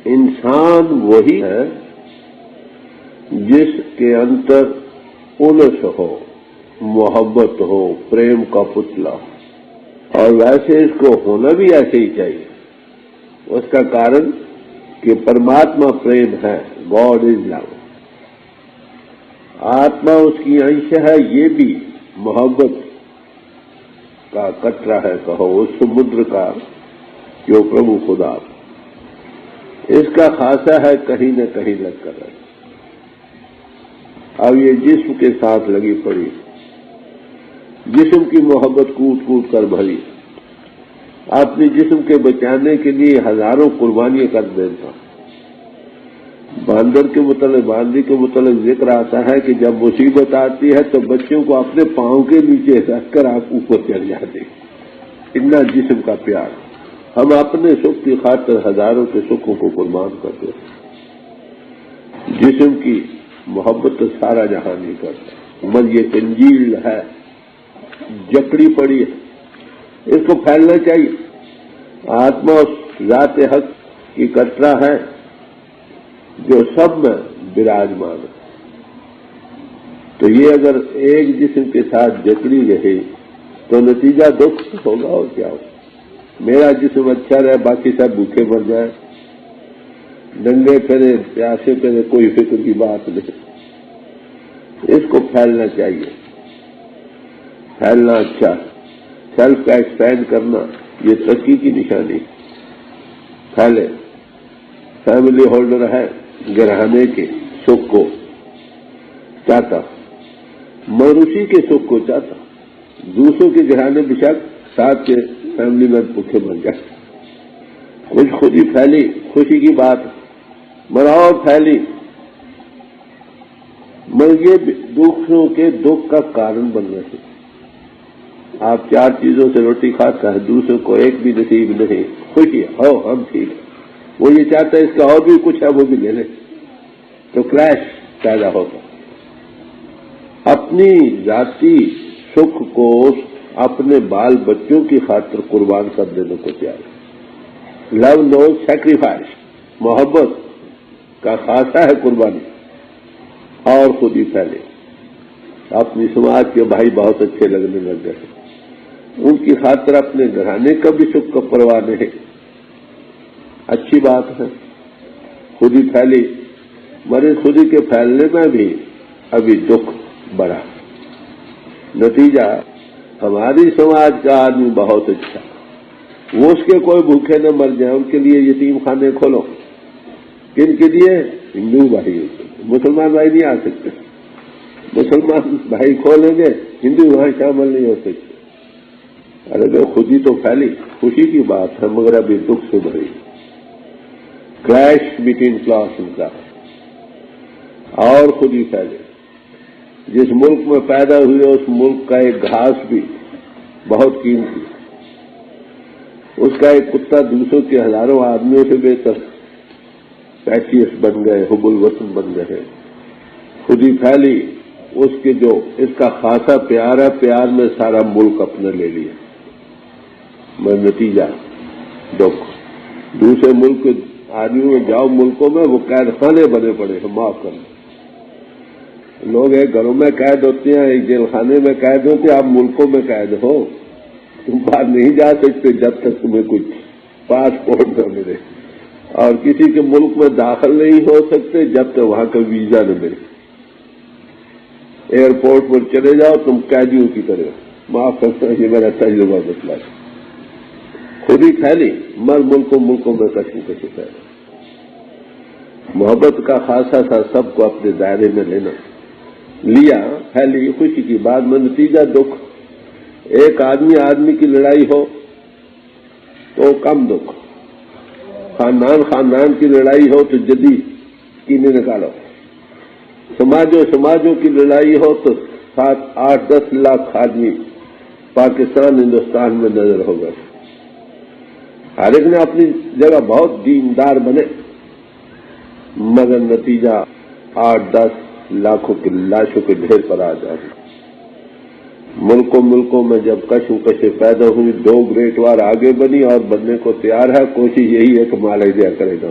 انسان وہی ہے جس کے اندر انس ہو، محبت ہو، پریم کا پتلا ہو، اور ویسے اس کو ہونا بھی ایسے ہی چاہیے۔ اس کا کارن کہ پرماتما پریم ہے، گاڈ از لو، آتما اس کی انش ہے، یہ بھی محبت کا قطرہ ہے، کہو اس سمندر کا جو پربھو خدا، اس کا خاصہ ہے کہیں نہ کہیں لگ کر رہے۔ اب یہ جسم کے ساتھ لگی پڑی، جسم کی محبت کوٹ کوٹ کر بھری، اپنے جسم کے بچانے کے لیے ہزاروں قربانیاں کر دیتا۔ باندر کے متعلق، باندری کے متعلق ذکر آتا ہے کہ جب مصیبت آتی ہے تو بچوں کو اپنے پاؤں کے نیچے رکھ کر آپ اوپر چڑھ جاتے، اتنا جسم کا پیار۔ ہم اپنے سکھ کی خاطر ہزاروں کے سکھوں کو قربان کرتے ہیں۔ جسم کی محبت تو سارا جہاں نہیں کرتا، مگر یہ کنجیل ہے، جکڑی پڑی ہے، اس کو پھیلنا چاہیے۔ آتما اس ذات حق کی قطرہ ہے جو سب میں براجمان ہے۔ تو یہ اگر ایک جسم کے ساتھ جکڑی رہے تو نتیجہ دکھ ہوگا، اور کیا ہوگا؟ میرا جسم اچھا رہے، باقی سب بھوکے مر جائے، ننگے پھرے، پیاسے پھرے، کوئی فکر کی بات نہیں۔ اس کو پھیلنا چاہیے، پھیلنا اچھا، سیلف کا ایکسپینڈ کرنا، یہ ترقی کی نشانی۔ پھیلے، فیملی ہولڈر ہے، گرہانے کے سکھ کو چاہتا، موروثی کے سکھ کو چاہتا، دوسروں کے گرہانے بشک ساتھ کے فیملی میں بھوکے مر جائے۔ کچھ خود ہی پھیلی، خوشی کی بات، اور پھیلی، مگر یہ دوسروں کے دکھ کا کارن بن رہے۔ آپ چار چیزوں سے روٹی کھاتا ہے، دوسروں کو ایک بھی نصیب نہیں، خوشی ہو ہم ٹھیک ہے، وہ یہ چاہتا ہے اس کا اور بھی کچھ ہے وہ بھی لے لے، تو کریش پیدا ہوتا۔ اپنی ذاتی سکھ کو اپنے بال بچوں کی خاطر قربان کر دینے کو تیار۔ لو نوز سیکریفائس، محبت کا خاصہ ہے قربانی، اور خود ہی پھیلے۔ اپنی سماج کے بھائی بہت اچھے لگنے لگ گئے، ان کی خاطر اپنے گھرانے کا بھی سکھ کا پرواہ نہیں، اچھی بات ہے، خود ہی پھیلی، مگر خود ہی کے پھیلنے میں بھی ابھی دکھ بڑھا۔ نتیجہ ہماری سماج کا آدمی بہت اچھا، وہ اس کے کوئی بھوکے نہ مر جائیں، ان کے لیے یتیم خانے کھولو۔ کن کے لیے؟ ہندو بھائی، مسلمان بھائی نہیں آ سکتے، مسلمان بھائی کھولیں گے، ہندو وہاں شامل نہیں ہو سکتے۔ ارے خود ہی تو پھیلی، خوشی کی بات ہے، مگر ابھی دکھ سے بھری۔ کلیش بٹوین کلاس ان کا، اور خود ہی پھیلے۔ جس ملک میں پیدا ہوئے اس ملک کا ایک گھاس بھی بہت قیمتی، اس کا ایک کتا دوسروں کے ہزاروں آدمیوں سے بہتر، پیچیس بن گئے، حب الوطن بن گئے۔ خود ہی پھیلی، اس کے جو اس کا خاصا پیار ہے، پیار میں سارا ملک اپنے لے لیا، میں نتیجہ دکھ۔ دوسرے ملک کے آدمیوں میں جاؤ، ملکوں میں وہ قید خانے بنے پڑے ہیں، معاف کرنا، لوگ ایک گھروں میں قید ہوتے ہیں، ایک جیل خانے میں قید ہوتے ہیں، آپ ملکوں میں قید ہو، تم باہر نہیں جا سکتے جب تک تمہیں کچھ پاسپورٹ نہ ملے، اور کسی کے ملک میں داخل نہیں ہو سکتے جب تک وہاں کا ویزا نہ ملے۔ ایئرپورٹ پر چلے جاؤ تم قیدیوں کی طرح، معاف کرتا یہ میرا تجربہ بتلا ہے۔ خود ہی پھیلی، مر ملکوں میں کشم کشی پھیلا۔ محبت کا خاصہ تھا سب کو اپنے دائرے میں لینا، لیا، پھیلی، خوشی کی بات میں نتیجہ دکھ۔ ایک آدمی کی لڑائی ہو تو کم دکھ، خاندان کی لڑائی ہو تو جدی کینے نکالو، سماجوں کی لڑائی ہو تو 7-8-10 لاکھ آدمی پاکستان ہندوستان میں نظر ہوگا۔ ہر ایک نے اپنی جگہ بہت دیندار بنے، مگر نتیجہ 8-10 لاکھوں کی لاشوں کے ڈھیر پر آ جائے۔ ملکوں میں جب کشیں پیدا ہوئی، 2 گریٹ وار آگے بنی اور بننے کو تیار ہے، کوشش یہی ہے کہ مال دیا کرے گا،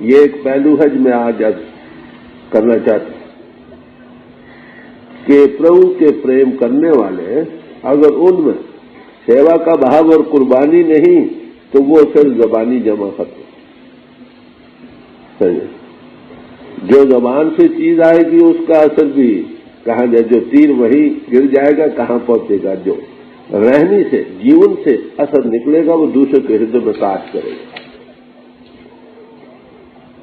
یہ ایک پہلو ہے جو میں آج کرنا چاہتا ہوں کہ پربھو کے پریم کرنے والے اگر ان میں سیوا کا بھاو اور قربانی نہیں تو وہ صرف زبانی جمع ختم. جو زبان سے چیز آئے گی اس کا اثر بھی کہاں جائے، جو تیر وہی گر جائے گا کہاں پہنچے گا. جو رہنی سے جیون سے اثر نکلے گا وہ دوسرے کے ہردے میں کاٹ کرے گا.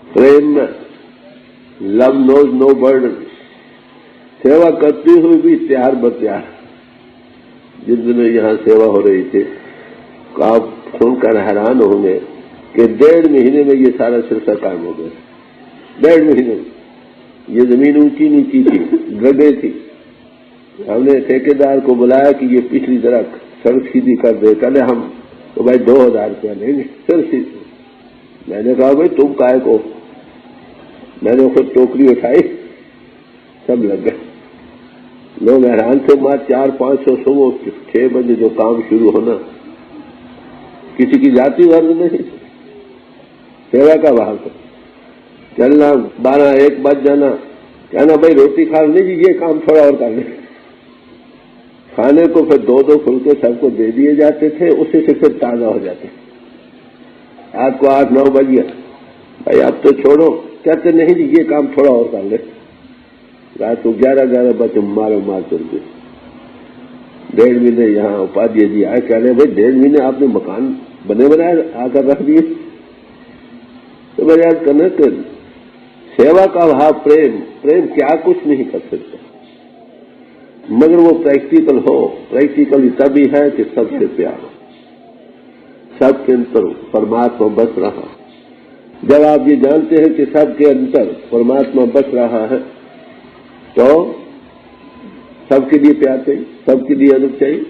پریم میں لو نوز نو برڈن، سیوا کرتی ہوئی بھی تیار بتیار. جن دنوں یہاں سیوا ہو رہی تھی آپ سن کر حیران ہوں گے کہ 1.5 مہینے میں یہ سارا سلسلہ قائم ہو گیا. 1.5 مہینے میں یہ زمین اونچی نیچی تھی، گڈھے تھی. ہم نے ٹھیکیدار کو بلایا کہ یہ پچھلی طرح سڑک سیدھی کر دے. کہنے ہم تو بھائی 2000 روپیہ لیں گے سڑک سیدھی. میں نے کہا بھائی تم کائے کو. میں نے خود ٹوکری اٹھائی، سب لگ گئے. لوگ حیران تھے. ماں 400-500 صبح 6 بجے جو کام شروع ہونا، کسی کی ذاتی غرض نہیں، سیوا کا بحال کر چلنا. 12-1 بج جانا، کہنا بھائی روٹی کھا لیں جی، یہ کام تھوڑا اور کر لیں. کھانے کو پھر 2 پھلکے سب کو دے دیے جاتے تھے، اسی سے پھر تازہ ہو جاتے. رات کو 8-9 بج گیا، بھائی اب تو چھوڑو. کہتے نہیں جی یہ کام تھوڑا اور کر لیں. رات کو 11 بجے مارو مار چل گئے. 1.5 مہینے یہاں اپادھیے جی آئے، کہہ رہے بھائی 1.5 مہینے آپ نے مکان بنے بنائے آ کر رکھ دیے. تو میں یاد کرنا کہ سیوا کا بھاو پریم کیا کچھ نہیں کر سکتا، مگر وہ پریکٹیکل ہو. پریکٹیکل تبھی ہے کہ سب سے پیار ہو، سب کے اندر پرماتما بس رہا. جب آپ یہ جانتے ہیں کہ سب کے اندر پرماتما بس رہا ہے تو سب کے لیے پیار چاہیے، سب کے لیے ادب چاہیے.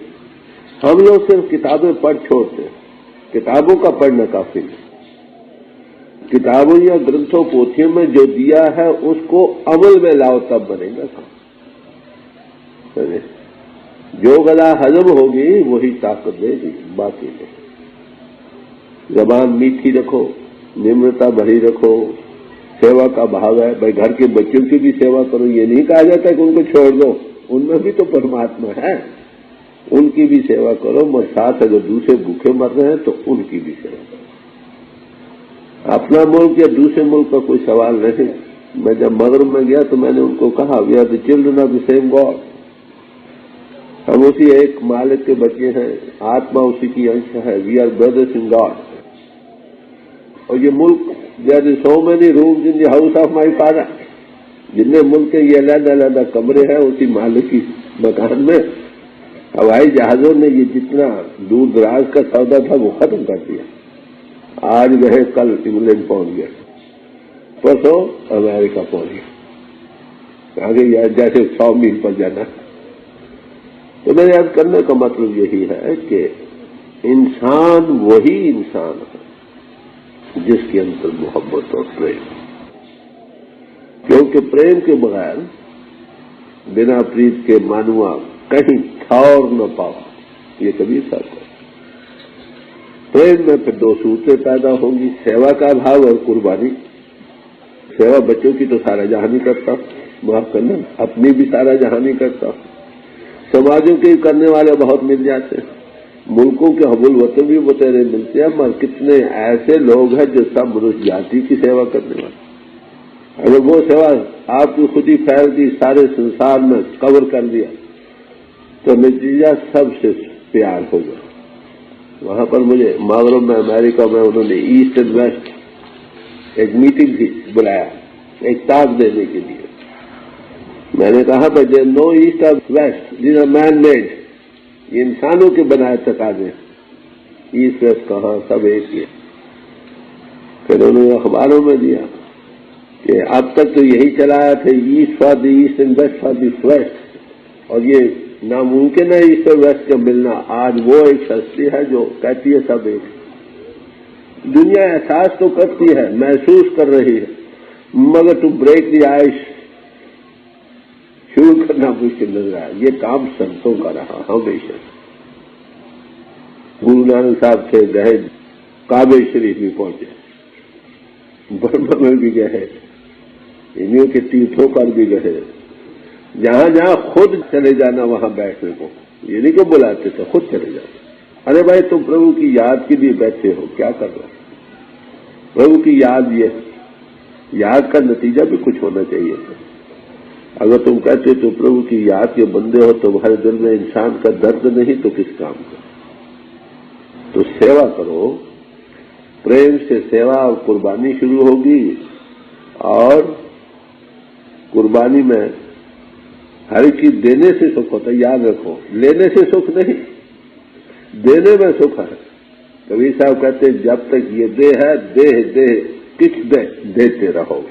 ہم لوگ صرف کتابیں پڑھ چھوڑتے ہیں. کتابوں کا پڑھنا کافی نہیں. کتابوں یا گرنتھوں پوتھیوں میں جو دیا ہے اس کو عمل میں لاؤ تب بنے گا. جو غذا ہضم ہوگی وہی طاقت دے گی، باقی نہیں. زبان میٹھی رکھو، نمرتا بھری رکھو. سیوا کا بھاو ہے. بھائی گھر کے بچوں کی بھی سیوا کرو. یہ نہیں کہا جاتا کہ ان کو چھوڑ دو، ان میں بھی تو پرماتما ہے. ان کی بھی سیوا کرو، مگر ساتھ اگر دوسرے بھوکے مر رہے ہیں تو ان کی بھی سیوا کرو. اپنا ملک یا دوسرے ملک کا کوئی سوال نہیں. میں جب مغرب میں گیا تو میں نے ان کو کہا we are the children of the same God. ہم اسی ایک مالک کے بچے ہیں، آتما اسی کی انش ہے. We are brothers in God. اور یہ ملک there is so many rooms in the house of my father. جتنے ملک کے یہ علیحدہ علیحدہ کمرے ہیں اسی مالک کی مکان میں. ہوائی جہازوں نے یہ جتنا دور دراز کا سودا تھا وہ ختم کر دیا. آج گئے، کل انگلینڈ پہنچ گیا، پرسوں امریکہ پہنچ گیا. آگے جیسے 100 میل پر جانا. تو میں یاد کرنے کا مطلب یہی ہے کہ انسان وہی انسان ہے جس کے اندر محبت اور پریم، کیونکہ پریم کے بغیر بنا پریت کے مانوا کہیں ٹھور نہ پاؤ. یہ کبھی صاحب ہے. پریم میں پھر 2 صورتیں پیدا ہوں گی، سیوا کا بھاو اور قربانی. سیوا بچوں کی تو سارا جہاں نہیں کرتا، معاف کرنا، اپنی بھی سارا جہاں نہیں کرتا. سماجوں کے کرنے والے بہت مل جاتے ہیں، ملکوں کے حب الوطن بھی بتیرے ملتے ہیں، مگر کتنے ایسے لوگ ہیں جو سب منوش جاتی کی سیوا کرنے والے. اگر وہ سیوا آپ کی خود ہی پھیل دی، سارے سنسار میں کور کر دیا تو نتیجہ سب سے پیار ہوگا. وہاں پر مجھے مغرب میں امریکہ میں انہوں نے ایسٹ اینڈ ویسٹ ایک میٹنگ تھی، بلایا ایک تاج دینے کے لیے. میں نے کہا بھائی دیر نو ایسٹ اور west, these are man made. یہ انسانوں کے بنائے تقاضے. ایسٹ ویسٹ کہاں، سب ایک ہی. پھر انہوں نے اخباروں میں دیا کہ اب تک تو یہی چلایا تھا، east for the east and west for the west, اور یہ ناممکن ہے ایسٹ اور ویسٹ کا ملنا. آج وہ ایک شخصی ہے جو کہتی ہے سب ایک. دنیا احساس تو کرتی ہے، محسوس کر رہی ہے، مگر ٹو بریک دی آئس شروع کرنا مشکل نظر آیا. یہ کام سنتوں کا رہا ہمیشہ. گرو نانک صاحب تھے، گئے کعبے شریف بھی پہنچے. برما میں بھی گئے، انہیں کے تیرتھوں پر بھی گئے، جہاں جہاں خود چلے جانا وہاں بیٹھنے کو، یہ نہیں کہ بلاتے تھے، خود چلے جانا۔ ارے بھائی تم پربھو کی یاد کے لیے بیٹھے ہو، کیا کر رہے ہو؟ پربھو کی یاد، یہ یاد کا نتیجہ بھی کچھ ہونا چاہیے تھا۔ اگر تم کہتے تو پربھو کی یاد کے بندے ہو، تمہارے دل میں انسان کا درد نہیں تو کس کام کا؟ تو سیوا کرو، پریم سے سیوا اور قربانی شروع ہوگی، اور قربانی میں ہر چیز دینے سے سکھ ہوتا ہے، یاد رکھو، لینے سے سکھ نہیں، دینے میں سکھ ہے۔ کبیر صاحب کہتے ہیں جب تک یہ دے ہے، دے کچھ دے، دیتے رہو۔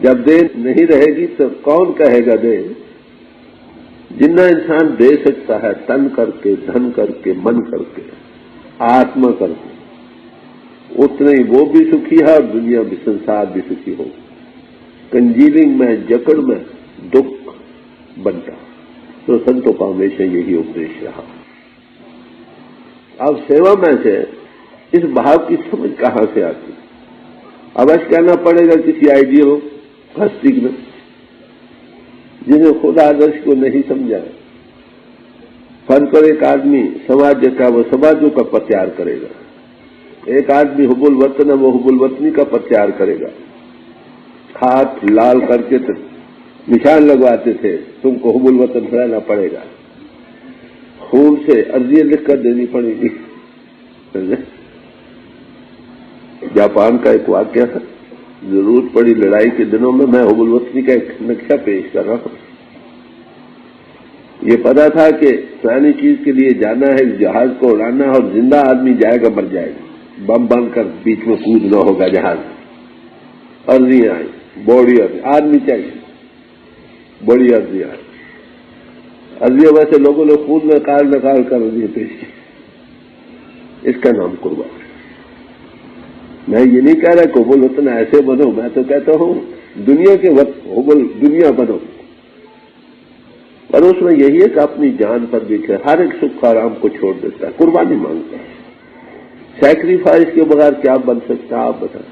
جب دے نہیں رہے گی تو کون کہے گا دے؟ جتنا انسان دے سکتا ہے، تن کر کے، دھن کر کے، من کر کے، آتما کر کے، اتنے ہی وہ بھی سکھی ہے اور دنیا بھی، سنسار بھی سکھی ہو۔ کنجیلنگ میں، جکڑ میں دکھ بنتا، تو سنتوں کا ہمیشہ یہی اپدیش رہا۔ اب سیوا میں سے اس بھاو کی سمجھ کہاں سے آتی؟ اوش کہنا پڑے گا کسی آئیڈیل ہستی میں، جنہیں خود آدرش کو نہیں سمجھا۔ فرض کر ایک آدمی سماج کا، وہ سماجوں کا پرچار کرے گا، ایک آدمی حب الوطن ہے، وہ حب الوطنی کا پرچار کرے گا۔ ہاتھ لال کر کے نشان لگواتے تھے، تم کو حب الوطن رہنا پڑے گا، خون سے عرضیاں لکھ کر دینی پڑے گی۔ جاپان کا ایک واقعہ تھا، ضرورت پڑی لڑائی کے دنوں میں، میں حب الوطنی کا ایک نقشہ پیش کر رہا ہوں۔ یہ پتا تھا کہ فلانی چیز کے لیے جانا ہے، جہاز کو اڑانا ہے، اور زندہ آدمی جائے گا، مر جائے گا، بم بند کر بیچ میں کودنا ہوگا جہاز۔ عرضیاں آئی، بوڑی آدمی چاہیے، بڑی عرضیاں آئی، عرضیاں ویسے لوگوں نے خود نکال کر عرضیاں پیش کی۔ اس کا نام قربانی۔ میں یہ نہیں کہہ رہا کہ حب الوطن ایسے بنو، میں تو کہتا ہوں دنیا کے وقت دنیا بنو، اور اس میں یہی ہے کہ اپنی جان پر بھی کہ ہر ایک سکھ آرام کو چھوڑ دیتا ہے، قربانی مانگتا ہے۔ سیکریفائس کے بغیر کیا بن سکتا ہے آپ بتائیں؟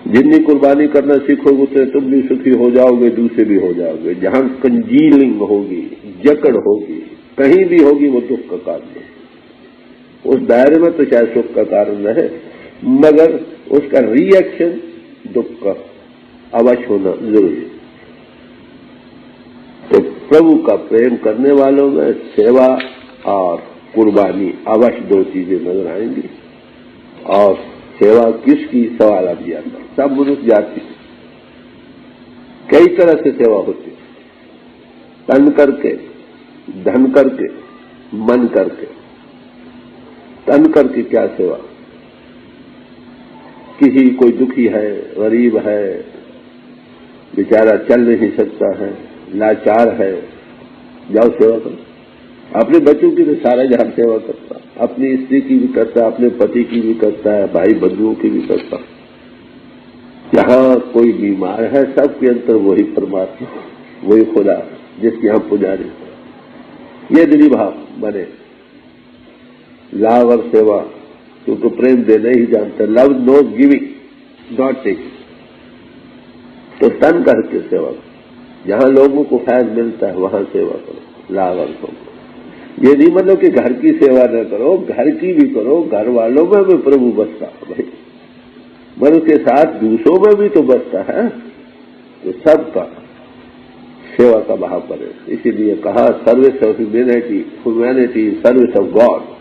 جتنی قربانی کرنا سیکھو گے اتنے تم بھی سکھی ہو جاؤ گے، دوسرے بھی ہو جاؤ گے۔ جہاں کنجیلنگ ہوگی، جکڑ ہوگی، کہیں بھی ہوگی، وہ دکھ کا کارن ہے۔ اس دائرے میں تو شاید سکھ کا کارن رہے، مگر اس کا ری ایکشن دکھ کا اوش ہونا ضروری ہے۔ تو پربھو کا پریم کرنے والوں میں سیوا اور قربانی اوش دو چیزیں نظر آئیں گی۔ اور سیوا کس کی؟ سوال اب یہ آتا ہے، سب منوش جاتی کئی طرح سے سیوا ہوتی ہے، تن کر کے، دھن کر کے، من کر کے۔ تن کر کے کیا سیوا؟ کسی کوئی دکھی ہے، غریب ہے، بیچارہ چل نہیں سکتا ہے، لاچار ہے، جاؤ سیوا کرو۔ اپنے بچوں کی تو سارا جہاں سیوا کرتا، اپنی استری کی بھی کرتا، اپنے پتی کی بھی کرتا ہے، بھائی بندوؤں کی بھی کرتا۔ جہاں کوئی بیمار ہے، سب کے اندر وہی پرماتما، وہی خدا جس کے یہاں پجاری۔ یہ دلی بھاو بنے، لاو اور سیوا، کیونکہ پریم دینا ہی جانتا ہے۔ لو نوز گیونگ ناٹ ٹیکنگ۔ تو تن کر کے سیوا کرو، جہاں لوگوں کو فیض ملتا ہے وہاں سیوا کرو، لاو اور سیوا۔ یہ نہیں مطلب کہ گھر کی سیوا نہ کرو، گھر کی بھی کرو، گھر والوں میں بھی پربھو بستا ہے بھائی، مگر اس کے ساتھ دوسروں میں بھی تو بستا ہے، تو سب کا سیوا کا بھاو بنے۔ اسی لیے کہا service of humanity, service of God.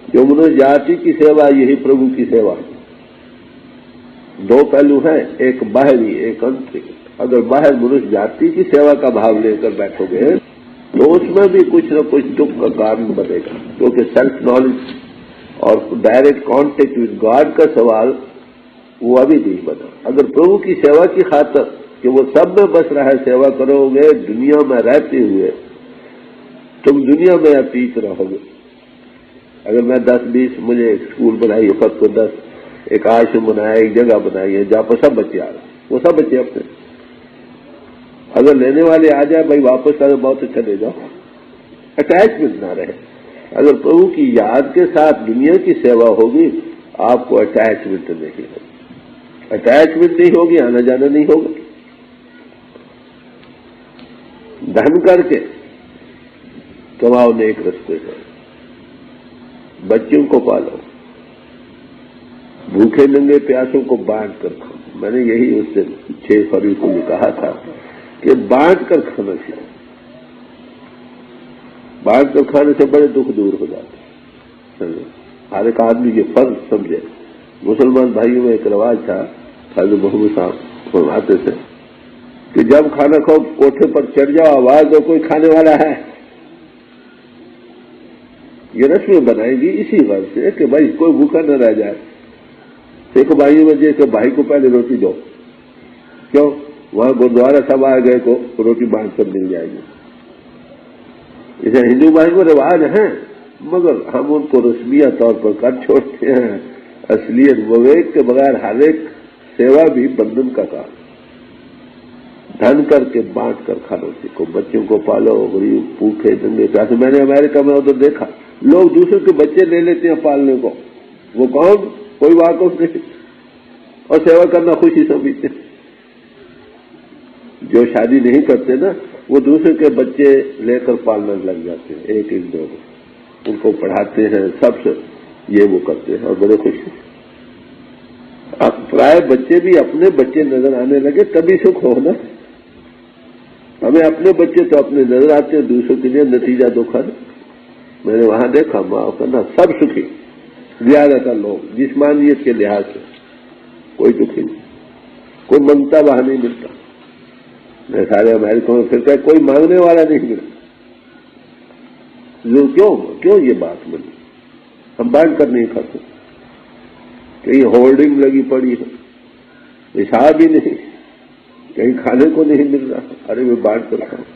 جو منوش جاتی کی سیوا، یہی پربھو کی سیوا۔ دو پہلو ہیں، ایک باہری، ایک انتری۔ اگر باہر منوش جاتی کی سیوا کا بھاو لے کر بیٹھو گے تو اس میں بھی کچھ نہ کچھ دکھ کا کارن بنے گا، کیونکہ سیلف نالج اور ڈائریکٹ کانٹیکٹ وتھ گاڈ کا سوال وہ ابھی نہیں بنا۔ اگر پربھو کی سیوا کی خاطر کہ وہ سب میں بس رہا ہے، سیوا کرو گے دنیا میں رہتے ہوئے، تم دنیا میں اتیت رہو گے۔ اگر میں 10-20 مجھے ایک اسکول بنائی، وقت کو 10 ایک آشرم بنایا، ایک جگہ بنائی ہے جہاں پر سب بچے آ رہے ہیں، وہ سب بچے اپنے، اگر لینے والے آ جائے بھائی واپس کرو، بہت اچھا لے جاؤ، اٹیچمنٹ نہ رہے۔ اگر پربھو کی یاد کے ساتھ دنیا کی سیوا ہوگی آپ کو اٹیچمنٹ نہیں ہوگی، اٹیچمنٹ نہیں ہوگی، آنا جانا نہیں ہوگا۔ دھن کر کے کماؤ نیک رستے سے، بچوں کو پالو، بھوکے ننگے پیاسوں کو بانٹ کر کھاؤ۔ میں نے یہی اس دن 6 فروری کو کہا تھا کہ بانٹ کر کھانا چاہیے، بانٹ کر کھانے سے بڑے دکھ دور ہو جاتے ہیں۔ ہر ایک آدمی یہ فرض سمجھے۔ مسلمان بھائیوں میں ایک رواج تھا، حضرت محمد صاحب فرماتے تھے کہ جب کھانا کھاؤ کوٹھے پر چڑھ جاؤ، آواز دو کوئی کھانے والا ہے۔ یہ رسمیں بنائیں گی اسی غرض سے کہ بھائی کوئی بھوکا نہ رہ جائے۔ دیکھو بھائیوں میں کہ بھائی کو پہلے روٹی دو، کیوں؟ وہاں گردوارا سب آئے گئے کو روٹی بانٹ کر مل جائے گی۔ اسے ہندو بھائی کو رواج ہیں، مگر ہم ان کو رسمیہ طور پر کر چھوڑتے ہیں۔ اصلیت وویک کے بغیر ہر ایک سیوا بھی بندھن کا کام۔ دھن کر کے بانٹ کر کھانا سیکھو، بچوں کو پالو، غریب بھوکے ننگے پیاسے۔ میں نے امریکہ میں ادھر دیکھا، لوگ دوسرے کے بچے لے لیتے ہیں پالنے کو، وہ کون؟ کوئی واقف نہیں، اور سیوا کرنا خوشی سمجھتے ہیں۔ جو شادی نہیں کرتے نا، وہ دوسرے کے بچے لے کر پالنا لگ جاتے ہیں، ایک ایک دو، ان کو پڑھاتے ہیں، سب سے یہ وہ کرتے ہیں اور بڑے خوش ہیں۔ اب پرائے بچے بھی اپنے بچے نظر آنے لگے تبھی سکھ ہو نا۔ ہمیں اپنے بچے تو اپنے نظر آتے ہیں، دوسروں کے لیے نتیجہ دکھا نا۔ میں نے وہاں دیکھا معاف کرنا سب سکھی، زیادہ تر لوگ جسمانیت کے لحاظ سے، کوئی دکھی نہیں، کوئی منگتا وہاں نہیں ملتا۔ میں سارے امریکوں میں پھر کوئی مانگنے والا نہیں ملا۔ کیوں یہ بات بنی؟ ہم بانٹ کر نہیں کھاتے، کہیں ہولڈنگ لگی پڑی ہے، حساب ہی نہیں، کہیں کھانے کو نہیں مل رہا، ارے میں بانٹ کر کھاؤں۔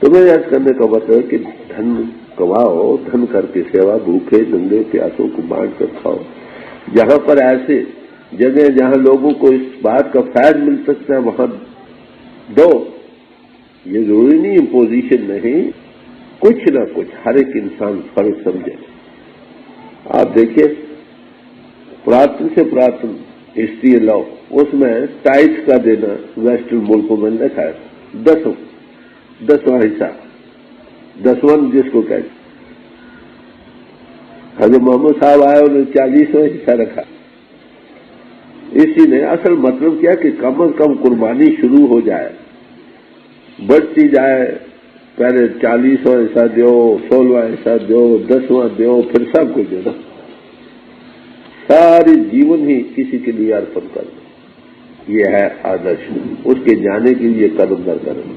تمہیں یاد کرنے کا مطلب ہے کہ دھن کماؤ، دھن کر کے سیوا، بھوکے ننگے پیاسوں کو بانٹ کر کھاؤ۔ جہاں پر ایسے جگہ جہاں لوگوں کو اس بات کا فائد مل سکتا ہے وہاں دو۔ یہ ضروری نہیں امپوزیشن نہیں، کچھ نہ کچھ ہر ایک انسان فرض سمجھے۔ آپ دیکھیے پراتن سے پراتن ہسٹری لاؤ، اس میں ٹائٹس کا دینا ویسٹرن ملکوں میں دیکھا ہے، 10واں حصہ، 10واں جس کو کہتے۔ حضرت محمد صاحب آئے، انہوں نے 40واں حصہ رکھا۔ اسی نے اصل مطلب کیا کہ کم از کم قربانی شروع ہو جائے، بڑھتی جائے، پہلے 40واں حصہ دیو، 16واں حصہ دیو، 10واں دیو، پھر سب کچھ دینا، ساری جیون ہی کسی کے لیے ارپن کر دو۔ یہ ہے آدرش، اس کے جانے کے لیے قدم در قدم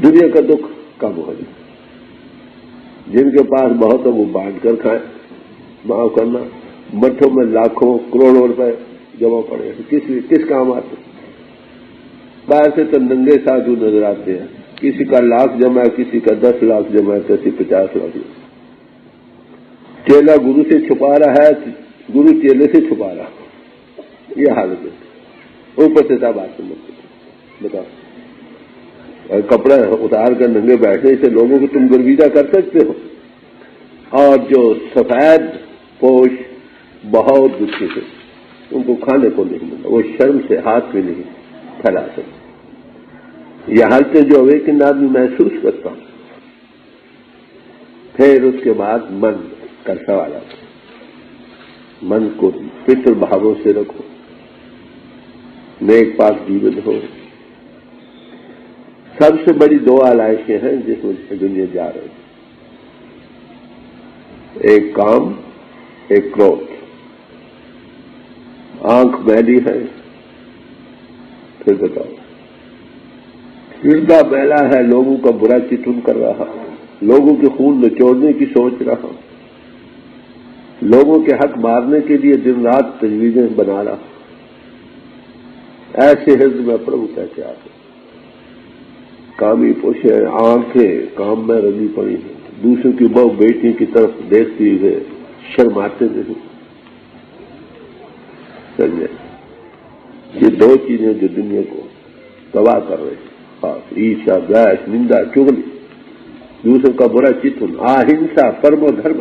دنیا کا دکھ کم ہو جائے۔ جن کے پاس بہت ہے وہ بانٹ کر کھائیں، معاف کرنا مٹھوں میں لاکھوں کروڑوں روپے جمع پڑے ہیں، کس کام آتے؟ باہر سے تو ننگے سادھو نظر آتے ہیں، کسی کا لاکھ جمع ہے، کسی کا 10 لاکھ جمع ہے، کسی 50 لاکھ جمع۔ چیلا گرو سے چھپا رہا ہے، گرو چیلے سے چھپا رہا، یہ حالت ہے۔ اوپر سے سب آتے بتاؤ، کپڑا اتار کر ننگے بیٹھنے سے لوگوں کو تم گرویدہ کر سکتے ہو؟ اور جو سفید پوش بہت دکھی سے، ان کو کھانے کو نہیں ملا، وہ شرم سے ہاتھ بھی نہیں پھیلا سکتے۔ یہ حالتیں جو اویکن آدمی محسوس کرتا ہوں۔ پھر اس کے بعد من کا سوال آتا ہے، من کو پتر بھاووں سے رکھو، نیک پاک جیون ہو۔ سب سے بڑی 2 آلائشیں ہیں جس میں دنیا جا رہی ہے، ایک کام، ایک کروھ۔ آنکھ میلی ہے، پھر بتاؤ، ہردہ میلا ہے، لوگوں کا برا چتن کر رہا، لوگوں کے خون نچوڑنے کی سوچ رہا، لوگوں کے حق مارنے کے لیے دن رات تجویزیں بنا رہا۔ ایسے ہرد میں پربھو کیسے آتے؟ کامی پوشے آنکھیں کام میں رلی پڑی ہیں، دوسروں کی بہو بیٹی کی طرف دیکھتی ہوئے شرماتے نہیں۔ سمجھے؟ یہ 2 چیزیں جو دنیا کو تباہ کر رہی ہیں، خاص عیشا، گیش، نندا، چغلی، دوسروں کا برا چتن، اہنسا، پرمو دھرم۔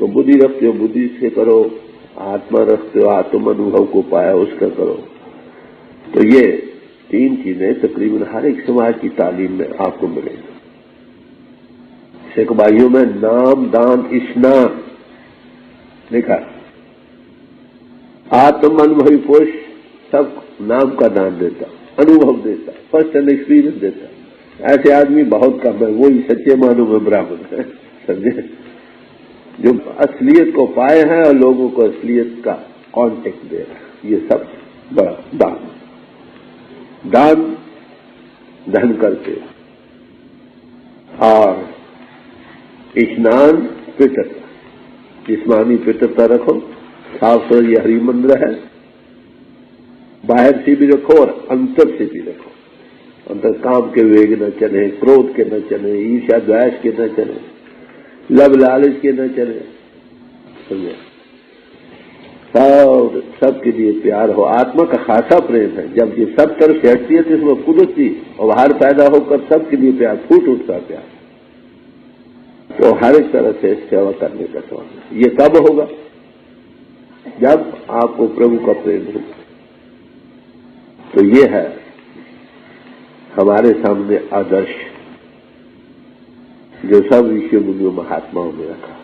تو بدھی رکھتے ہو بدھی سے کرو، آتما رکھتے ہو آتم انوبھو کو پایا اس کا کرو. تو یہ تین چیزیں تقریباً ہر ایک سماج کی تعلیم میں آپ کو ملیں گی. سکھ بھائیوں میں نام دان اسنان لکھا، آتم انوبھوی پوش سب نام کا دان دیتا، انوبھو دیتا، فرسٹ اینڈ ایکسپیرئنس دیتا. ایسے آدمی بہت کم ہے، وہی سچے معنوں میں برہمن ہے، سمجھے، جو اصلیت کو پائے ہیں اور لوگوں کو اصلیت کا کانٹیکٹ دے رہا ہے. یہ سب بڑا دان دہن کرتے، اور اسنان پترتا، جسمانی پترتا رکھو، صاف ستھری ہری من رہے، باہر سے بھی رکھو اور انتر سے بھی رکھو. اندر کام کے ویگ نہ چلے، کروھ کے نہ چلے، عیرشا دویش کے نہ چلے، لب لالچ کے نہ چلے، سمجھے، سب کے لیے پیار ہو. آتما کا خاصا پریم ہے. جب یہ سب طرف سے ہٹتی ہے تو اس میں قدرتی اور باہر پیدا ہو کر سب کے لیے پیار پھوٹ اٹھتا پیار. تو ہر ایک طرح سے سیوا کرنے کا سوال. یہ کب ہوگا؟ جب آپ کو پربھو کا پریم ہوگا. تو یہ ہے ہمارے سامنے آدرش جو سب رشی منیوں مہاتماؤں نے رکھا.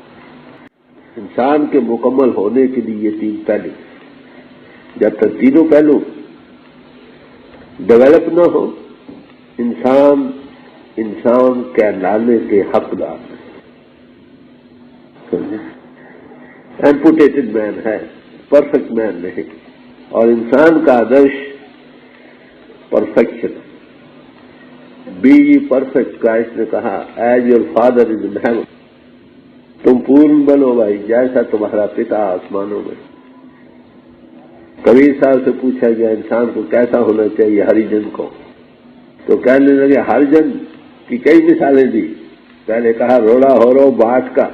انسان کے مکمل ہونے کے لیے یہ تین پہلو، جب تک تینوں پہلو ڈیولپ نہ ہو انسان کہلانے کے حقدار ہے. ایمپوٹیٹڈ مین ہے، پرفیکٹ مین نہیں. اور انسان کا آدرش پرفیکشن. بی پرفیکٹ کا اس نے کہا as your father is in heaven. تم پورن بنو بھائی جیسا تمہارا پتا آسمانوں میں. کبیر صاحب سے پوچھا گیا انسان کو کیسا ہونا چاہیے ہری جن کو، تو کہنے لگے ہر جن کی کئی مثالیں دی. پہلے کہا روڑا ہو رہو بانٹ کا،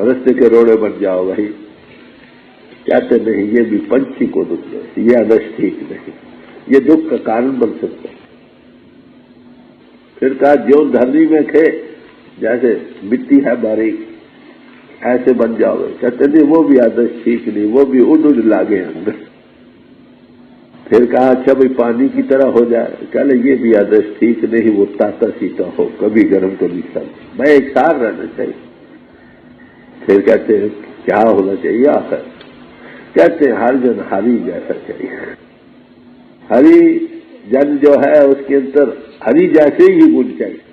رستے کے روڑے بن جاؤ بھائی. کہتے نہیں یہ بھی پنچھی کو دکھ ہے، یہ آدرش ٹھیک نہیں، یہ دکھ کا کارن بن سکتا ہے. پھر کہا جو دھرتی میں کھے جیسے مٹی ہے باریک ایسے بن جاؤ گے. کہتے نہیں وہ بھی آدرش ٹھیک نہیں، وہ بھی اڈ لاگے اندر. پھر کہا اچھا بھائی پانی کی طرح ہو جائے، کہلے یہ بھی آدرش ٹھیک نہیں، وہ تاتا سیتا ہو، کبھی گرم کبھی سرد، میں ایک سار رہنا چاہیے. پھر کہتے ہیں کیا ہونا چاہیے آخر؟ کہتے ہیں ہر جن ہری جیسا چاہیے. ہری جن جو ہے اس کے اندر ہری جیسے ہی گن چاہیے.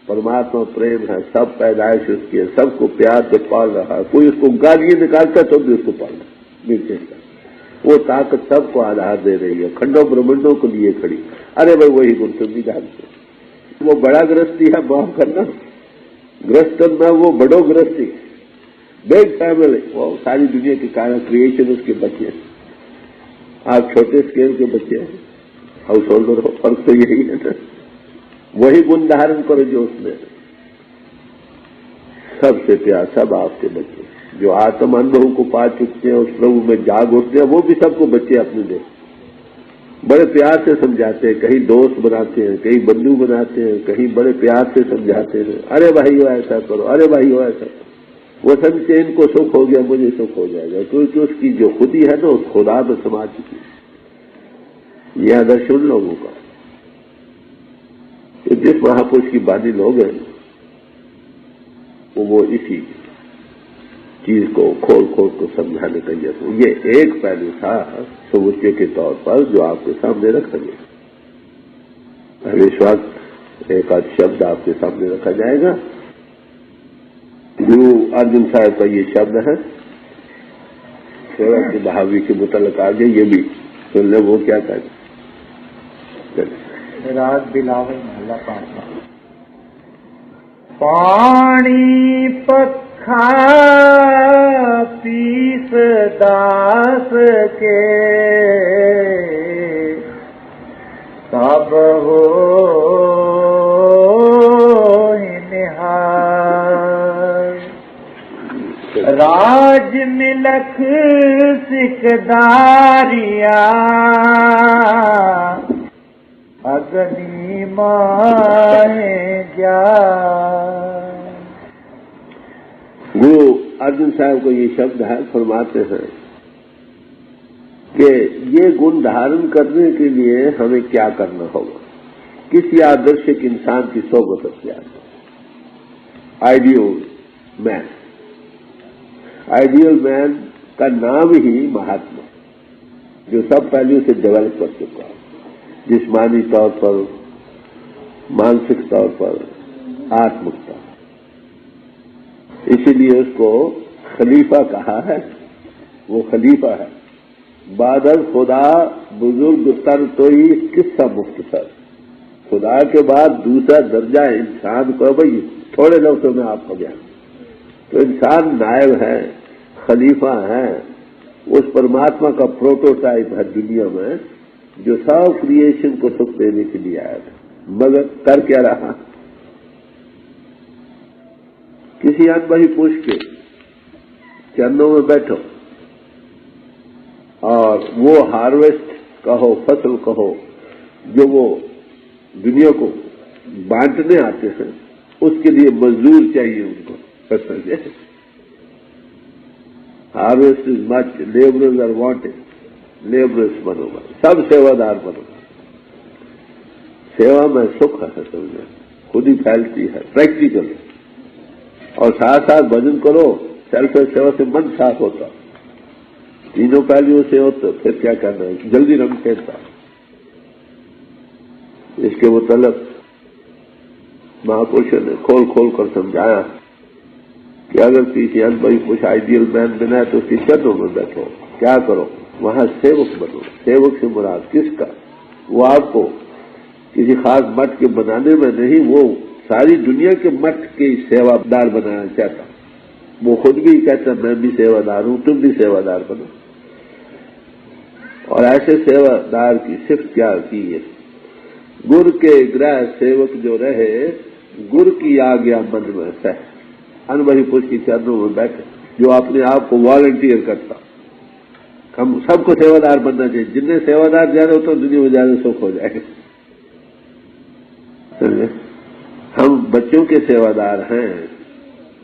پرماتما پریم ہے، سب پیدائش اس کی ہے، سب کو پیار سے پال رہا ہے. کوئی اس کو گالیاں نکالتا تو بھی اس کو پالنا ملتے گا. وہ طاقت سب کو آدھار دے رہی ہے، کھنڈوں برہمنڈوں کو لیے کھڑی. ارے بھائی وہی گن تم بھی جانتے. وہ بڑا گرستی ہے معاف کرنا، گرستن میں وہ بڑو گرستی، بگ فیملی، وہ ساری دنیا کی کریشن اس کے بچے ہیں. آپ چھوٹے اسکیل کے بچے ہیں، ہاؤس ہولڈر ہو، فرق تو یہی ہے نا. وہی گن دھارن کرو جو اس میں سب سے پیار. سب آپ کے بچے جو آتم انوبھو کو پا چکتے ہیں، اس پربھو میں جاگ اٹھتے ہیں، وہ بھی سب کو بچے اپنے دے بڑے پیار سے سمجھاتے ہیں. کہیں دوست بناتے ہیں، کہیں بندو بناتے ہیں، کہیں بڑے پیار سے سمجھاتے ہیں. ارے بھائی ایسا کرو، ارے بھائی ایسا کرو. وہ سمجھتے ان کو سکھ ہو گیا مجھے سکھ ہو جائے گا، کیونکہ اس کی جو خودی ہے نا اس خدا میں سما چکی ہے. یہ آدرش ان لوگوں کا کہ جس مہاپرش کی بانی لوگ ہیں وہ اسی چیز کو کھول کھول کو سمجھانے کا یہ ایک پہلو تھا سمجھے کے طور پر جو آپ کے سامنے رکھا گیا. اب اس وقت ایک آدھ شبد آپ کے سامنے رکھا جائے گا. گرو ارجن صاحب کا یہ شبد ہے، سیوا کے بہاوی کے متعلق آگے یہ بھی سن لیں وہ کیا کہتے. راگ بلاول محلہ پانچواں. پانی پکھا پیس داس کے تب ہو نہار. راج ملک سکھداریا اگنی ماہ جا. گرو ارجن صاحب کو یہ شبد ہے، فرماتے ہیں کہ یہ گن دھارن کرنے کے لیے ہمیں کیا کرنا ہوگا؟ کسی آدرشک انسان کی صحبت اختیار کرو، آئیڈیل مین۔ آئیڈیل مین کا نام ہی مہاتما، جو سب پہلو سے ڈیولپ کر چکا ہے، جسمانی طور پر، مانسک طور پر، آتمک طور پر۔ اسی لیے اس کو خلیفہ کہا ہے، وہ خلیفہ ہے۔ بعد از خدا بزرگ تر تو ہی قصہ مختصر، خدا کے بعد دوسرا درجہ انسان کو، بھائی تھوڑے لفظوں میں آپ کو بیان، تو انسان نائب ہے، خلیفہ ہے، اس پرماتما کا پروٹوٹائپ ہے دنیا میں، جو سب کریشن کو سکھ دینے کے لیے آیا تھا، مگر کر کیا رہا؟ کسی آدمی پوچھ کے چرنوں میں بیٹھو اور وہ ہارویسٹ کہو، فصل کہو، جو وہ دنیا کو بانٹنے آتے ہیں، اس کے لیے مزدور چاہیے ان کو، فصل harvest is much, labours are wanted, labours بنو گا، سب سیوادار بنو گا۔ سیوا میں سکھ ہے، سمجھے، خود ہی پھیلتی ہے، پریکٹیکل ہے، اور ساتھ ساتھ بھجن کرو، سیلف سیوا سے من صاف ہوتا، تینوں پہلوؤں سے ہو تو پھر کیا کرنا ہے، جلدی رنگ پھیرتا۔ اس کے متعلق مہاپرشوں نے کھول کھول کر سمجھایا کہ اگر کسی بھائی کچھ آئیڈیل مین بنا ہے تو اس کی چرنوں میں بیٹھو، کیا کرو، وہاں سیوک بنو۔ سیوک سے مراد کس کا؟ وہ آپ کو کسی خاص مٹ کے بنانے میں نہیں، وہ ساری دنیا کے مٹ کی سیوا دار بنانا چاہتا، وہ خود بھی کہتا میں بھی سیوا دار ہوں، تم بھی سیوا دار بنو۔ اور ایسے سیوا دار کی صفت کیا کی ہے؟ گر کے گرہ سیوک جو رہے، گر کی آ گیا من میں سہ۔ ان بھائی پوچھ کی چرنوں میں بیٹھے، جو اپنے آپ کو والنٹیئر کرتا۔ ہم سب کو سیوا دار بننا چاہیے، جن میں سیوا دار زیادہ ہوتا دنیا میں زیادہ سکھ ہو جائے۔ ہم بچوں کے سیوا دار ہیں،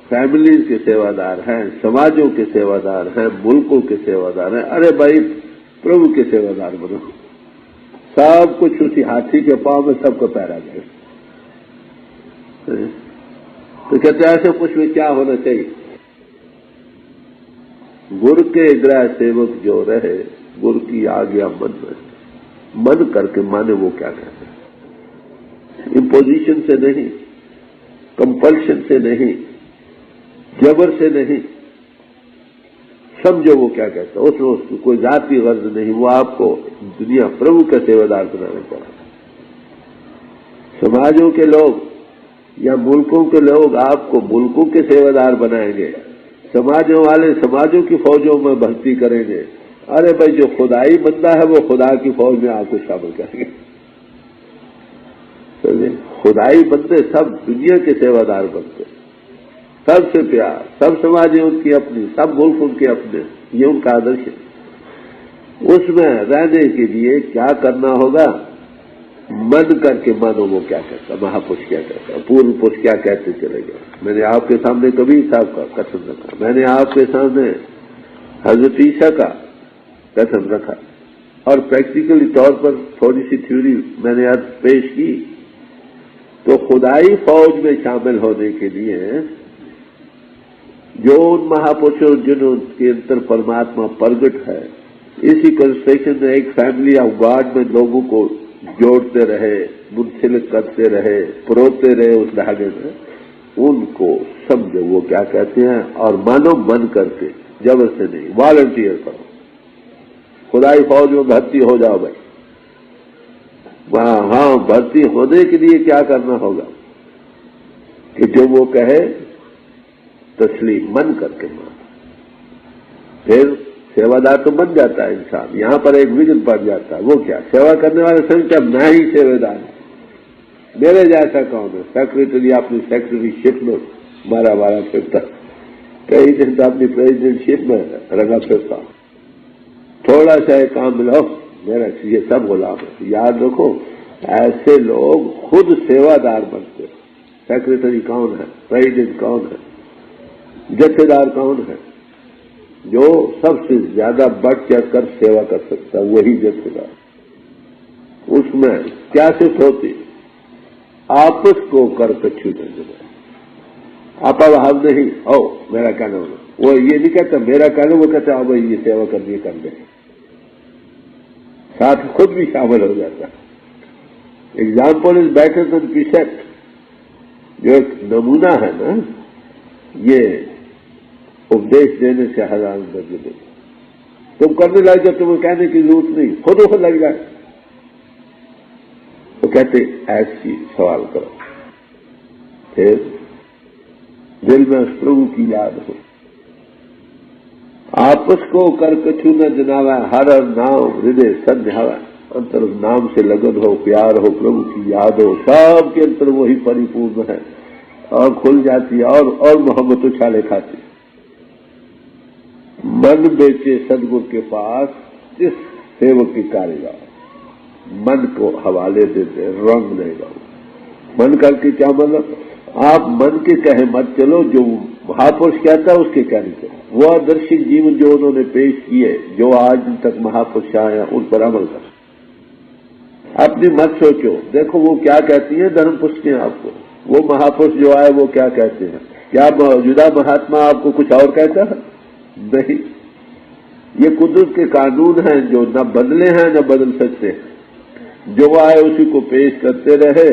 فیملیز کے سیوا دار ہیں، سماجوں کے سیوا دار ہیں، ملکوں کے سیوا دار ہیں۔ ارے بھائی پربھو کے سیوا دار بنو، سب کچھ اسی ہاتھی کے پاؤں میں سب کو پیرا جائے۔ تو کہتے ایسے کچھ میں کیا ہونا چاہیے؟ گر کے گرہ سیوک جو رہے، گر کی آ گیا من میں۔ من کر کے مانے وہ کیا کہتے ہیں؟ امپوزیشن سے نہیں، کمپلشن سے نہیں، جبر سے نہیں، سمجھو وہ کیا کہتا ہے۔ اس میں کوئی ذاتی غرض نہیں، وہ آپ کو دنیا پربھو کا سیوا دار بنانا پڑا۔ سماجوں کے لوگ یا ملکوں کے لوگ آپ کو ملکوں کے سیوا دار بنائیں گے، سماجوں والے سماجوں کی فوجوں میں بھرتی کریں گے۔ ارے بھائی جو خدائی بندہ ہے وہ خدا کی فوج میں آپ کو شامل کریں گے۔ خدائی بندے سب دنیا کے سیوا دار بنتے، سب سے پیار، سب سماجیں ان کی اپنی، سب ملک ان کے اپنے، یہ ان کا آدرش ہے۔ اس میں رہنے کے لیے کیا کرنا ہوگا؟ من کر کے مانو وہ کیا کہتا، مہاپرش کیا کہتا، پورن پرش کیا کہتے چلے گئے۔ میں نے آپ کے سامنے کبیر صاحب کا قسم رکھا، میں نے آپ کے سامنے حضرت عیسیٰ کا قسم رکھا، اور پریکٹیکلی طور پر تھوڑی سی تھیوری میں نے آج پیش کی۔ تو خدائی فوج میں شامل ہونے کے لیے جو ان مہاپرشوں جنہوں کے اندر پرماتما پرگٹ ہے، اسی کنسٹرکشن میں ایک فیملی آف گاڈ میں لوگوں کو جوڑتے رہے، منسلک کرتے رہے، پروتے رہے اس دھاگے میں، ان کو سمجھو وہ کیا کہتے ہیں، اور مانو من کر کے، جبر سے نہیں، والنٹیئر کرو۔ خدائی فوج میں بھرتی ہو جاؤ بھائی۔ ہاں بھرتی ہونے کے لیے کیا کرنا ہوگا کہ جو وہ کہے تسلیم، من کر کے مان، پھر سیوادار تو بن جاتا ہے انسان۔ یہاں پر ایک ویژن پڑ جاتا ہے، وہ کیا؟ سیوا کرنے والے سمجھتا میں ہی سیوادار ہوں، میرے جیسا کون ہے؟ سیکرٹری اپنی سیکرٹری شپ میں مارا پھرتا، کئی دن تو اپنی پریزیڈنٹ شپ میں رگا پھرتا، تھوڑا سا ایک کام ملاؤ میرا، یہ سب غلام ہے۔ یاد رکھو ایسے لوگ خود سیوادار بنتے۔ سیکرٹری کون ہے؟ پریزیڈنٹ کون ہے؟ جتھےدار کون ہے؟ جو سب سے زیادہ بڑھ چڑھ کر سیوا کر سکتا ہے، وہی جتھےدار۔ اس میں کیا صرف ہوتی؟ آپس کو کر کچھ نہیں، آپا بھاؤ نہیں، او میرا کہنا ہونا، وہ یہ نہیں کہتا میرا کہنا، وہ کہتا بھائی یہ سیوا کرنی کر دیں، ساتھ خود بھی شامل ہو جاتا ہے۔ ایگزامپل از بیٹر دین پریسیپٹ، جو ایک نمونہ ہے نا، یہ اپدیش دینے سے ہزار درجے دے۔ تم کرنے لگ جاؤ، تمہیں کہنے کی ضرورت نہیں، خود لگ جائے۔ تو کہتے ایسی سوال کرو، پھر دل میں اس پربھو کی یاد ہو، آپس کو کر کچھ نہ جناوا، ہر نام ہردے سنجھاوا، انتر نام سے لگن ہو، پیار ہو، پربھو کی یاد ہو، سب کے انتر وہی پری پورن ہے، اور کھل جاتی ہے اور محبت اچھالے کھاتی۔ من بیچے صدگور کے پاس جس سیوک کی کاریگر، من کو حوالے دے دے، رنگ نہیں گاؤ۔ من کر کے کیا مطلب؟ آپ من کے کہے مت چلو، جو مہاپرش کہتا ہے اس کے کہنے چلو۔ وہ آدرشک جیون جو انہوں نے پیش کیے، جو آج تک مہاپرش آئے ہیں، ان پر عمل کر۔ اپنی مت سوچو، دیکھو وہ کیا کہتی ہیں، دھرم پوچھتے ہیں آپ کو، وہ مہاپرش جو آئے وہ کیا کہتے ہیں؟ کیا موجودہ مہاتما آپ کو کچھ اور کہتا ہے؟ نہیں، یہ قدرت کے قانون ہیں جو نہ بدلے ہیں نہ بدل سکتے ہیں۔ جو آئے اسی کو پیش کرتے رہے،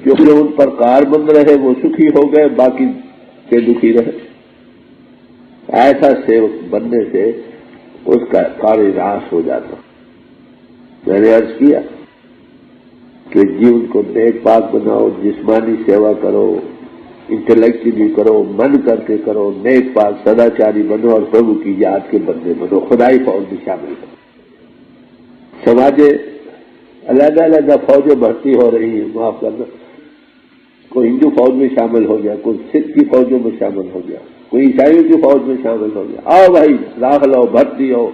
جو ان پر کاربند رہے وہ سکھی ہو گئے، باقی کے دکھی رہے۔ ایسا سیوک بننے سے اس کا کار راس ہو جاتا۔ میں نے عرض کیا کہ جیون کو نیک پاک بناؤ، جسمانی سیوا کرو، انٹلیکچولی کرو، من کر کے کرو، نیک پاک سداچاری بنو، اور پربھو کی یاد کے بندے بنو، خدائی فوج میں شامل کرو۔ سماجے علیحدہ علیحدہ فوجیں بھرتی ہو رہی ہیں، معاف کرنا، کوئی ہندو فوج میں شامل ہو گیا، کوئی سکھ کی فوجوں میں شامل ہو گیا، کوئی عیسائیوں کی فوج میں شامل ہو گیا۔ آؤ بھائی داخل ہو، بھرتی ہو،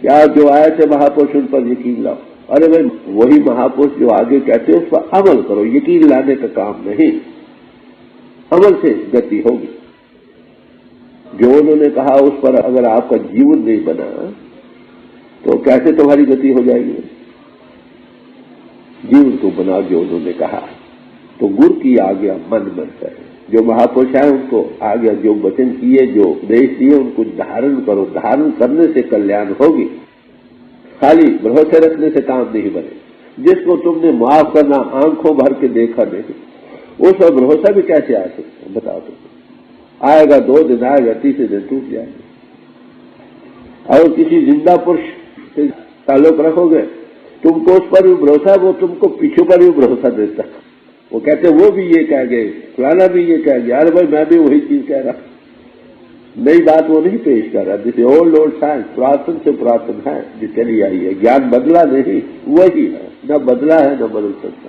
کیا جو آئے تھے مہاپرش ان پر یقین لاؤ۔ ارے بھائی وہی مہاپرش جو آگے کہتے ہیں اس پر عمل کرو، یقین لانے کا کام نہیں، عمل سے گتی ہوگی۔ جو انہوں نے کہا اس پر اگر آپ کا جیون نہیں بنا تو کیسے تمہاری گتی ہو جائے گی؟ جیون کو بناؤ جو انہوں نے کہا، تو گر کی آگیا من بنتا ہے۔ جو مہاپرش ہے ان کو آگیا، جو وچن کیے، جو اپدیش دیے، ان کو دھارن کرو، دھارن کرنے سے کلیان ہوگی، خالی بھروسے رکھنے سے کام نہیں بنے۔ جس کو تم نے معاف کرنا آنکھوں بھر کے دیکھا نہیں، اس پر بھروسہ بھی کیسے آ سکتا ہے بتاؤ؟ تم آئے گا 2 دن، آئے گا 3 دن ٹوٹ جائے گا۔ اور کسی زندہ پرش سے تعلق رکھو گے، تم کو اس پر بھی بھروسہ ہے، وہ تم کو پیچھوں پر بھی بھروسہ دیتا ہے۔ وہ کہتے وہ بھی یہ کہہ گئے، فلانا بھی یہ کہہ گیا، ارے بھائی میں بھی وہی چیز کہہ رہا، نئی بات وہ نہیں پیش کر رہا، جسے اولڈ سائنس پراتن سے پراتن ہے جو چلی آئی ہے، گیان بدلا نہیں، وہی ہے، نہ بدلا ہے نہ بدل سکتا۔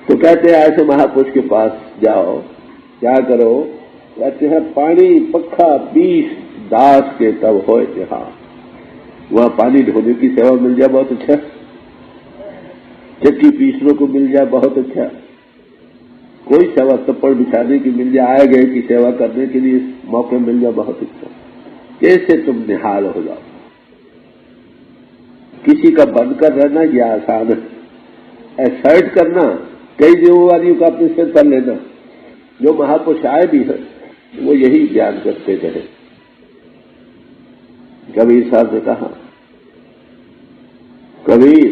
تو کہتے ہیں ایسے مہاپرش کے پاس جاؤ، کیا کرو؟ کہتے ہیں پانی پکھا 20 داس کے تب ہوئے جہاں، وہاں پانی ڈھونے کی سیوا مل جائے بہت اچھا، چکی پیسنے کو مل جائے بہت اچھا، کوئی سیوا تپڑ بچھانے کی مل جائے، آئے گئے کی سیوا کرنے کے لیے موقع مل جائے بہت اچھا۔ کیسے تم نہال ہو جاؤ؟ کسی کا بن کر رہنا یہ آسان ہے، ایسرٹ کرنا، کئی ذمہ داریوں کا اپنے سر کر لینا۔ جو مہاپرش آئے بھی ہیں وہ یہی بیان کرتے رہے۔ کبیر صاحب نے کہا، کبیر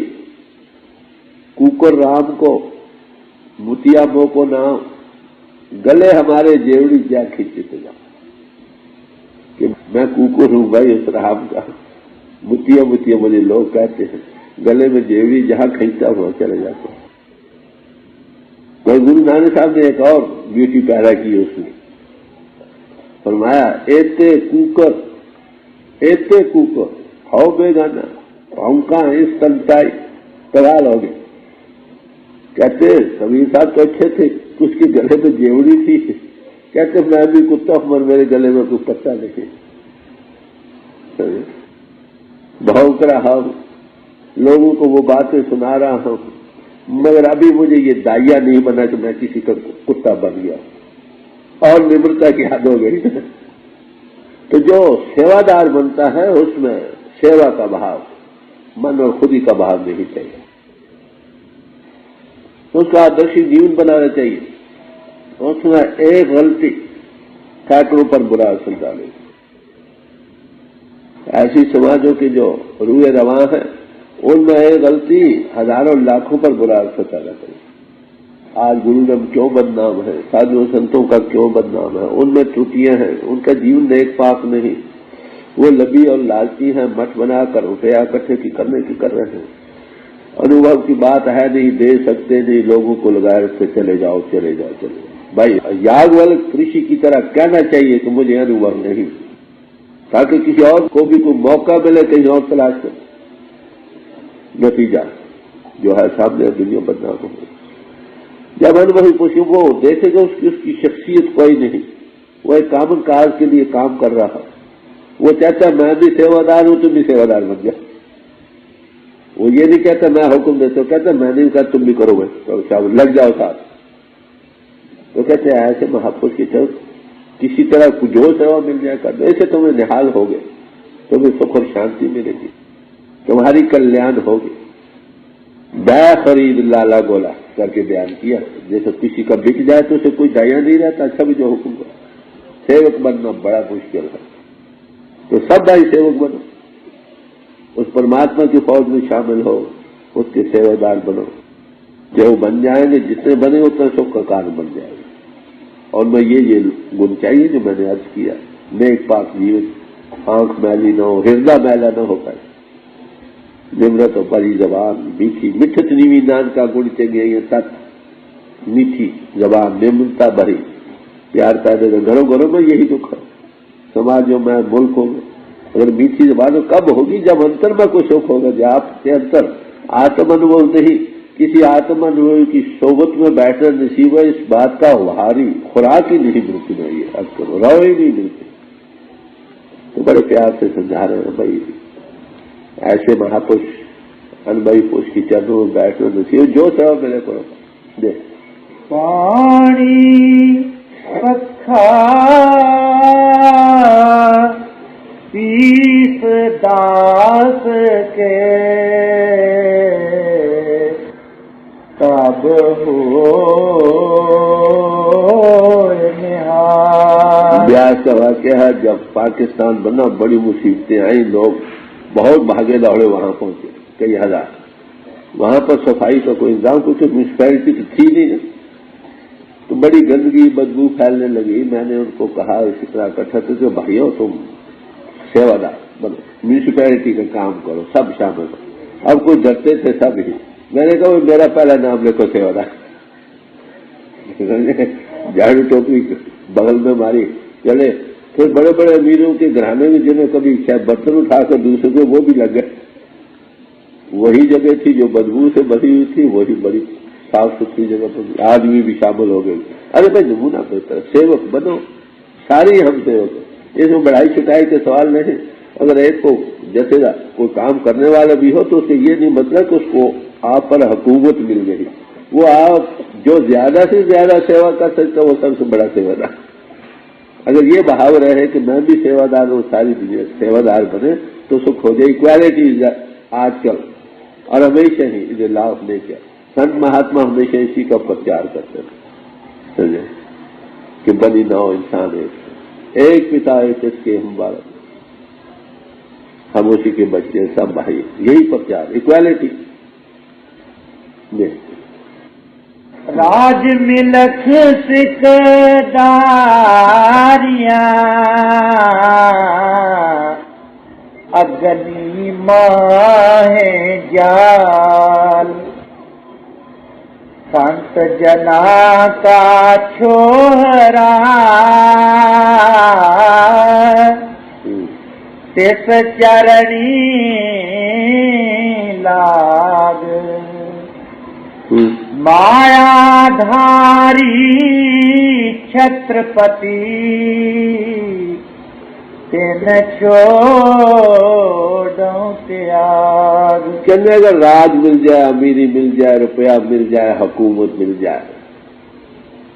کوکر رام کو متیا مو کو نام، گلے ہمارے جیوڑی جا کھینچتے جا، کہ میں کوکر ہوں بھائی اس رام کا، متیا متیا مجھے لوگ کہتے ہیں، گلے میں جیوڑی جہاں کھینچتا ہوا چلے جاتا۔ اور گرو نانک صاحب نے ایک اور بیوٹی پیدا کی، اس نے فرمایا ایتے کوکر ہاؤ بے گانا ہونکا اس تنتائی تغال ہو گئے۔ کہتے کبیر صاحب تو اچھے تھے، اس کے گلے میں جیوڑی تھی، کہتے میں بھی کتا عمر، میرے گلے میں کوئی پتا نہیں، بھونک رہا ہوں، لوگوں کو وہ باتیں سنا رہا ہوں، مگر ابھی مجھے یہ دائیا نہیں بنا کہ میں کسی کا کتا بن گیا۔ اور نمرتا کی حد ہو گئی. تو جو سیوادار بنتا ہے اس میں سیوا کا بھاو، من اور خودی کا بھاو نہیں چاہیے. اس کا آدرشی جیون بنانا چاہیے. اس میں ایک غلطی سینکڑوں پر برا اثر ڈالے گی. ایسی سماجوں کی جو روئے رواں ہیں ان میں ایک غلطی ہزاروں لاکھوں پر برا اثر پیدا کرے گی. آج گرو کیوں بدنام ہے، سادھو سنتوں کا کیوں بدنام ہے؟ ان میں ٹوٹیاں ہیں، ان کا جیون نیک پاک نہیں. وہ لبی اور لالچی ہیں، مٹھ بنا کر روپیہ اکٹھے کی کرنے کی کر رہے ہیں. انوبھو کی بات ہے نہیں، دے سکتے نہیں، لوگوں کو لگائے رکھتے چلے جاؤ چلے جاؤ چلے جاؤ. بھائی یاگول کرشی کی طرح کہنا چاہیے کہ مجھے انوبھو نہیں، تاکہ کسی اور کو بھی کوئی موقع ملے کہیں اور تلاش کرے. نتیجہ جو ہے سامنے دنیا بدنام ہو گئی. جب انوبھوی پوچھیں وہ دیکھے گا اس کی شخصیت کوئی نہیں، وہ ایک کامن کاج کے لیے کام کر رہا. وہ چاہتا ہے میں بھی سیوادار ہوں، تم بھی سیوادار بن جاؤ. وہ یہ نہیں کہتا میں حکم دیتا ہوں، کہتا میں نہیں کہا تم بھی کرو گے تو لگ جاؤ ساتھ. تو کہتے ہیں ایسے محبت کی چل کسی طرح جو سیوا مل جائے کر دو، ایسے تمہیں نحال ہوگے، تمہیں سکھ اور شانتی ملے گی، تمہاری کلیان ہوگی. بے خرید لالا گولا کر کے بیان کیا. جیسے کسی کا بک جائے تو اسے کوئی دیا نہیں رہتا. اچھا بھی جو حکم کرو، سیوک بننا بڑا مشکل ہے. تو سب بھائی سیوک بنو، اس پرماتما کی فوج میں شامل ہو، اس کے سیوادار بنو. جو بن جائیں گے، جتنے بنے اتنا سکھ کا کارن بن جائے گا. اور میں یہ گن چاہیے جو میں نے عرض کیا، نیک پاک جیون، آنکھ میلی نہ ہو، ہردا میلا نہ ہو کر، نمرت و بڑی زبان، میٹھی مٹھت نیوی نان کا گڑ چنگے یہ تت، میٹھی زبان، نمرتا بھری، پیار پیدا کر. گھروں گھروں میں یہی دکھ ہے، سماجوں میں، ملکوں میں. اگر میٹھی زبان کب ہوگی؟ جب انتر میں کوئی سکھ ہوگا. جب آپ کے انتر آتم انوبھو نہیں، کسی آتم انوبھو کی صحبت میں بیٹھنا نصیب ہے، اس بات کا بھاری خوراک ہی نہیں ملتی. نہیں اکثر رو ہی نہیں ملتی. تو بڑے پیار سے سمجھا رہے ہیں بھائی، ایسے مہاپرش انبھوی پوش کی چرنوں میں بیٹھنا نصیب، جو سیوا ملے کرو. دیکھ پانی پکھا پیس داس کے تب ہو نہار. بیاس کا واقعہ ہے، جب پاکستان بنا بڑی مصیبتیں آئیں، لوگ بہت بھاگے دوڑے وہاں پہنچے، کئی ہزار. وہاں پر صفائی کا کوئی انتظام، کچھ میونسپلٹی تو تھی نہیں، تو بڑی گندگی بدبو پھیلنے لگی. میں نے ان کو کہا اسی طرح اکٹھا کر کے، بھائیو تم سیوادار بنو، میونسپلٹی کا کام کرو، سب شامل ہو. اب کوئی ڈرتے تھے سب ہی. میں نے کہا میرا پہلا نام لکھو سیوادار. جھاڑو ٹوپی بغل میں ماری چلے. پھر بڑے بڑے امیروں کے گھرانے میں جنہیں کبھی شاید برتن اٹھا کر دوسرے کو وہ بھی لگ گئے. وہی جگہ تھی جو بدبو سے بھری ہوئی تھی، وہی بڑی صاف ستھری جگہ پر آدمی بھی شامل ہو گئے. ارے بھائی نمونہ بہتر، سیوک بنو، ساری ہم سیوک ہیں. اس میں بڑائی چھٹائی کے سوال نہیں. اگر ایک کو جیسے کوئی کام کرنے والا بھی ہو تو اس سے یہ نہیں مطلب کہ اس کو آپ پر حکومت مل گئی. وہ آپ جو زیادہ سے زیادہ سیوا کر سکتا وہ سب سے بڑا سیوادار. اگر یہ بہاو رہے کہ میں بھی سیوادار ہوں، ساری دنیا سیوادار بنے تو سکھ ہو جائے. اکوالٹی آج کل اور ہمیشہ ہی اسے لاف نہیں کیا. سنت مہاتما ہمیشہ اسی کا پرچار کرتے ہیں، سمجھے کہ بنی نو انسان ایک پتا ایک اس کے ہم بارک، ہم اسی کے بچے، سب بھائی. یہی پرچار، اکوالٹی. راج ملک سکھ داریاں اگنی ماہ جال، سنت جنا کا چھوہرا تس چرنی لاگ، مایا دھاری چھترپتی تین چھوڑوں تیاگ. چلے اگر راج مل جائے، امیری مل جائے، روپیہ مل جائے، حکومت مل جائے،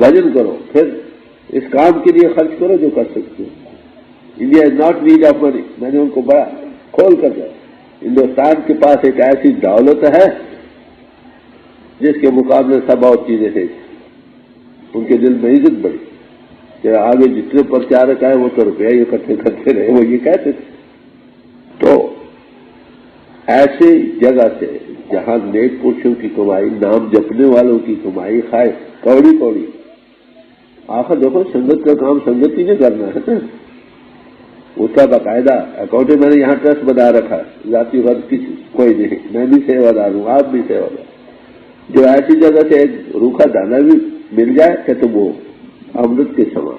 بھجن کرو، پھر اس کام کے لیے خرچ کرو جو کر سکتے ہو۔ India is not need of money, میں نے ان کو بڑا کھول کر دیا۔ ہندوستان کے پاس ایک ایسی دولت ہے جس کے مقابلے سب اور چیزیں ہیں۔ ان کے دل میں عزت بڑی کہ آگے جتنے پرچارک آئے وہ تو روپیہ ہی اکٹھے کرتے رہے، وہ یہ کہتے تھے۔ تو ایسی جگہ سے جہاں نیک پرشوں کی کمائی، نام جپنے والوں کی کمائی، خواہ کوڑی کوڑی، آخر دیکھو سنگت کا کام سنگت ہی نے کرنا ہے نا، اس کا باقاعدہ اکاؤنٹ میں نے یہاں ٹرسٹ بنا رکھا ہے، ذاتی غرض کسی کوئی نہیں، میں بھی سیوا دار ہوں، آپ بھی سیوا دار۔ جو ایسی جگہ سے ایک روکھا دانا بھی مل جائے کہ تو وہ امرت کے سمان۔